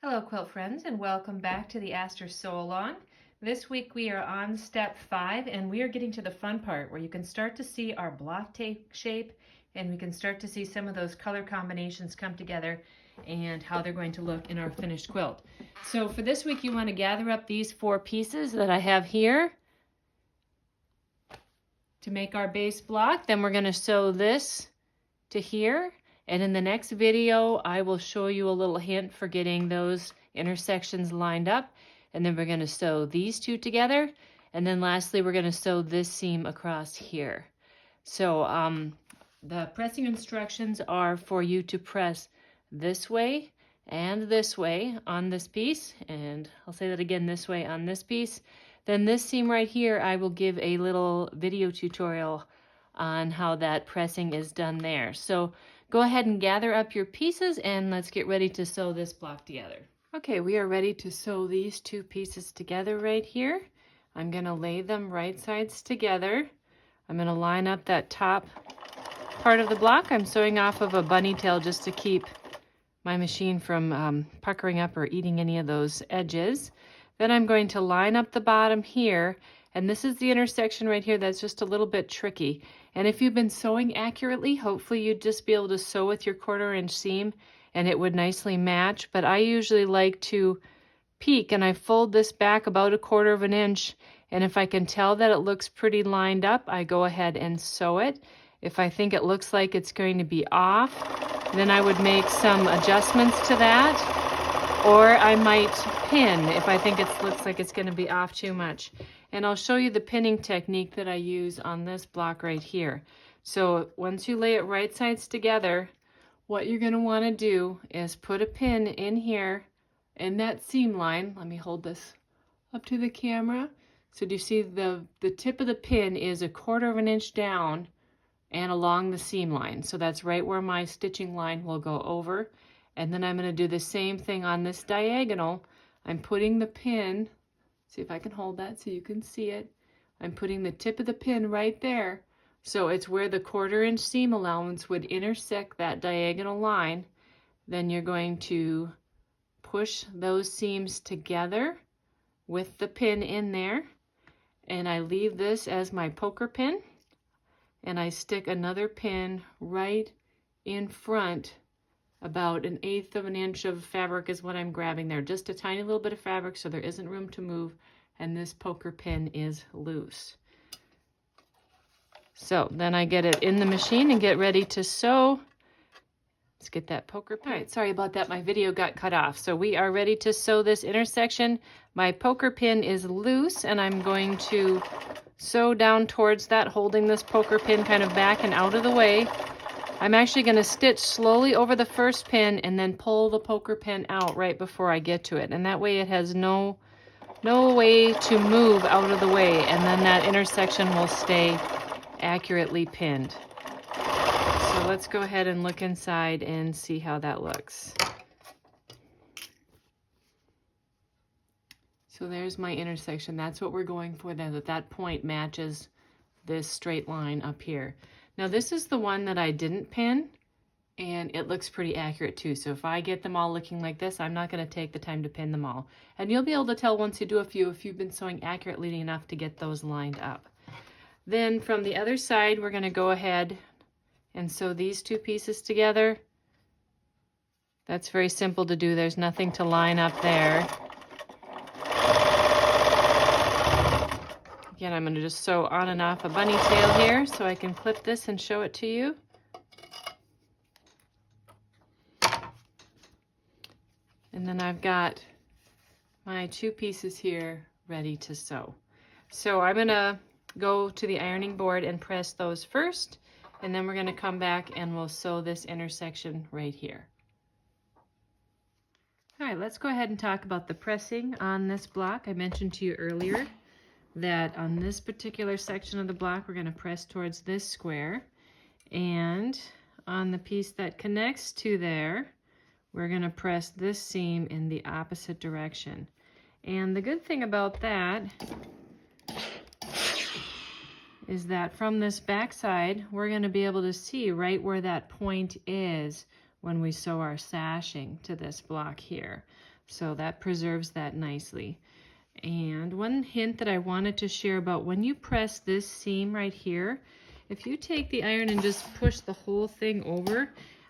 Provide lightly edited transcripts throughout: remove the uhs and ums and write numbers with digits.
Hello quilt friends, and welcome back to the Aster Sew Along. This week we are on step 5 and we are getting to the fun part where you can start to see our block tape shape and we can start to see some of those color combinations come together and how they're going to look in our finished quilt. So for this week you want to gather up these 4 pieces that I have here to make our base block. Then we're going to sew this to here. And in the next video, I will show you a little hint for getting those intersections lined up. And then we're going to sew these two together. And then lastly, we're going to sew this seam across here. So the pressing instructions are for you to press this way and this way on this piece. And I'll say that again, this way on this piece. Then this seam right here, I will give a little video tutorial on how that pressing is done there. So go ahead and gather up your pieces and let's get ready to sew this block together. Okay, we are ready to sew these 2 pieces together right here. I'm going to lay them right sides together. I'm going to line up that top part of the block. I'm sewing off of a bunny tail just to keep my machine from puckering up or eating any of those edges. Then I'm going to line up the bottom here, and this is the intersection right here that's just a little bit tricky. And if you've been sewing accurately, hopefully you'd just be able to sew with your 1/4 inch seam and it would nicely match. But I usually like to peek and I fold this back about 1/4 inch. And if I can tell that it looks pretty lined up, I go ahead and sew it. If I think it looks like it's going to be off, then I would make some adjustments to that. Or I might pin if I think it looks like it's going to be off too much. And I'll show you the pinning technique that I use on this block right here. So once you lay it right sides together, what you're going to want to do is put a pin in here in that seam line. Let me hold this up to the camera. So do you see the tip of the pin is 1/4 inch down and along the seam line. So that's right where my stitching line will go over. And then I'm going to do the same thing on this diagonal. I'm putting the pin, see if I can hold that so you can see it. I'm putting the tip of the pin right there. So it's where the 1/4 inch seam allowance would intersect that diagonal line. Then you're going to push those seams together with the pin in there. And I leave this as my poker pin. And I stick another pin right in front. About 1/8 inch of fabric is what I'm grabbing there. Just a tiny little bit of fabric so there isn't room to move, and this poker pin is loose. So then I get it in the machine and get ready to sew. Let's get that poker pin. All right, sorry about that, my video got cut off. So we are ready to sew this intersection. My poker pin is loose and I'm going to sew down towards that, holding this poker pin kind of back and out of the way. I'm actually going to stitch slowly over the first pin and then pull the poker pin out right before I get to it. And that way it has no way to move out of the way, and then that intersection will stay accurately pinned. So let's go ahead and look inside and see how that looks. So there's my intersection. That's what we're going for, that point matches this straight line up here. Now this is the one that I didn't pin, and it looks pretty accurate too. So if I get them all looking like this, I'm not going to take the time to pin them all. And you'll be able to tell once you do a few if you've been sewing accurately enough to get those lined up. Then from the other side, we're going to go ahead and sew these 2 pieces together. That's very simple to do. There's nothing to line up there. Again, I'm going to just sew on and off a bunny tail here so I can clip this and show it to you. And then I've got my 2 pieces here ready to sew. So I'm going to go to the ironing board and press those first, and then we're going to come back and we'll sew this intersection right here. All right, let's go ahead and talk about the pressing on this block. I mentioned to you earlier that on this particular section of the block, we're going to press towards this square, and on the piece that connects to there, we're going to press this seam in the opposite direction. And the good thing about that is that from this back side, we're going to be able to see right where that point is when we sew our sashing to this block here. So that preserves that nicely. And one hint that I wanted to share about when you press this seam right here, if you take the iron and just push the whole thing over,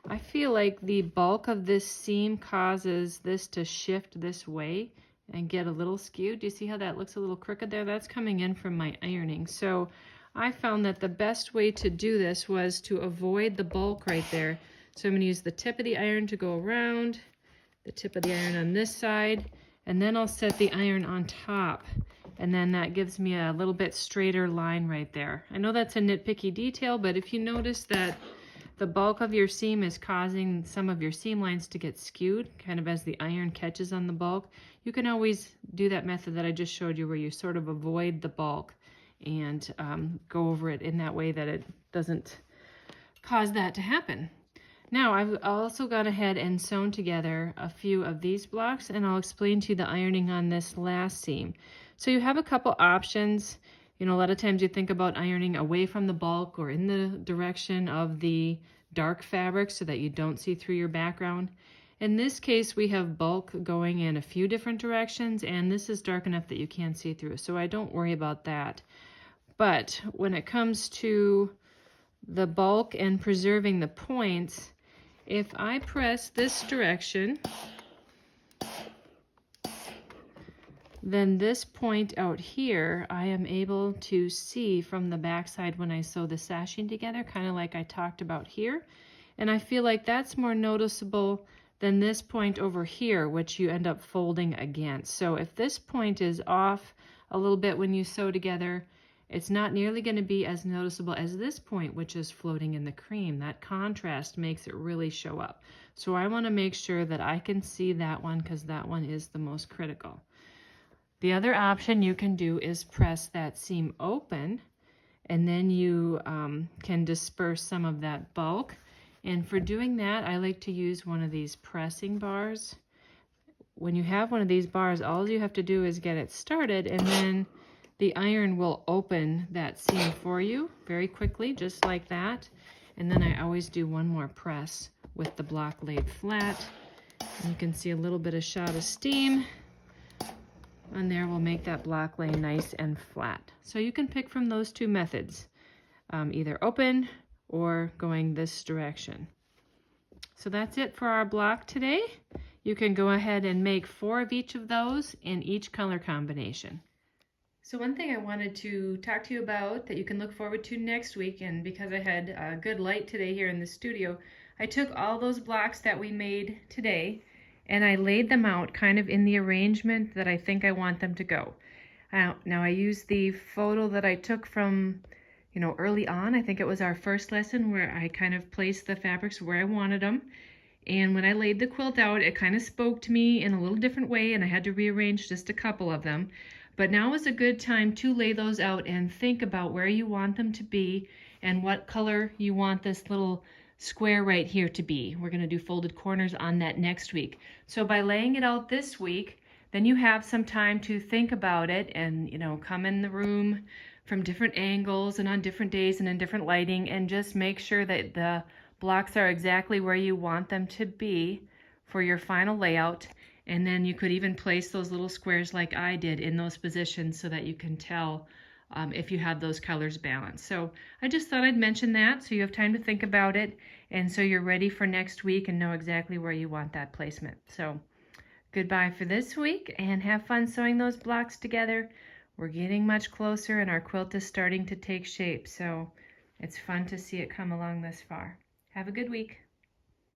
I feel like the bulk of this seam causes this to shift this way and get a little skewed. Do you see how that looks a little crooked there? That's coming in from my ironing. So I found that the best way to do this was to avoid the bulk right there. So I'm going to use the tip of the iron to go around, the tip of the iron on this side, and then I'll set the iron on top. And then that gives me a little bit straighter line right there. I know that's a nitpicky detail, but if you notice that the bulk of your seam is causing some of your seam lines to get skewed, kind of as the iron catches on the bulk, you can always do that method that I just showed you where you sort of avoid the bulk and go over it in that way that it doesn't cause that to happen. Now I've also gone ahead and sewn together a few of these blocks, and I'll explain to you the ironing on this last seam. So you have a couple options. You know, a lot of times you think about ironing away from the bulk or in the direction of the dark fabric so that you don't see through your background. In this case, we have bulk going in a few different directions, and this is dark enough that you can't see through, so I don't worry about that. But when it comes to the bulk and preserving the points, if I press this direction, then this point out here, I am able to see from the backside when I sew the sashing together, kind of like I talked about here. And I feel like that's more noticeable than this point over here, which you end up folding against. So if this point is off a little bit when you sew together, it's not nearly going to be as noticeable as this point, which is floating in the cream. That contrast makes it really show up. So I want to make sure that I can see that one because that one is the most critical. The other option you can do is press that seam open, and then you can disperse some of that bulk. And for doing that, I like to use one of these pressing bars. When you have one of these bars, all you have to do is get it started, and then the iron will open that seam for you very quickly, just like that. And then I always do one more press with the block laid flat. And you can see a little bit of shot of steam on there will make that block lay nice and flat. So you can pick from those two methods, either open or going this direction. So that's it for our block today. You can go ahead and make 4 of each of those in each color combination. So one thing I wanted to talk to you about that you can look forward to next week, and because I had a good light today here in the studio, I took all those blocks that we made today and I laid them out kind of in the arrangement that I think I want them to go. Now I used the photo that I took from, you know, early on. I think it was our first lesson where I kind of placed the fabrics where I wanted them. And when I laid the quilt out, it kind of spoke to me in a little different way, and I had to rearrange just a couple of them. But now is a good time to lay those out and think about where you want them to be and what color you want this little square right here to be. We're going to do folded corners on that next week. So by laying it out this week, then you have some time to think about it and, you know, come in the room from different angles and on different days and in different lighting, and just make sure that the blocks are exactly where you want them to be for your final layout. And then you could even place those little squares like I did in those positions so that you can tell if you have those colors balanced. So I just thought I'd mention that so you have time to think about it, and so you're ready for next week and know exactly where you want that placement. So goodbye for this week, and have fun sewing those blocks together. We're getting much closer and our quilt is starting to take shape, so it's fun to see it come along this far. Have a good week.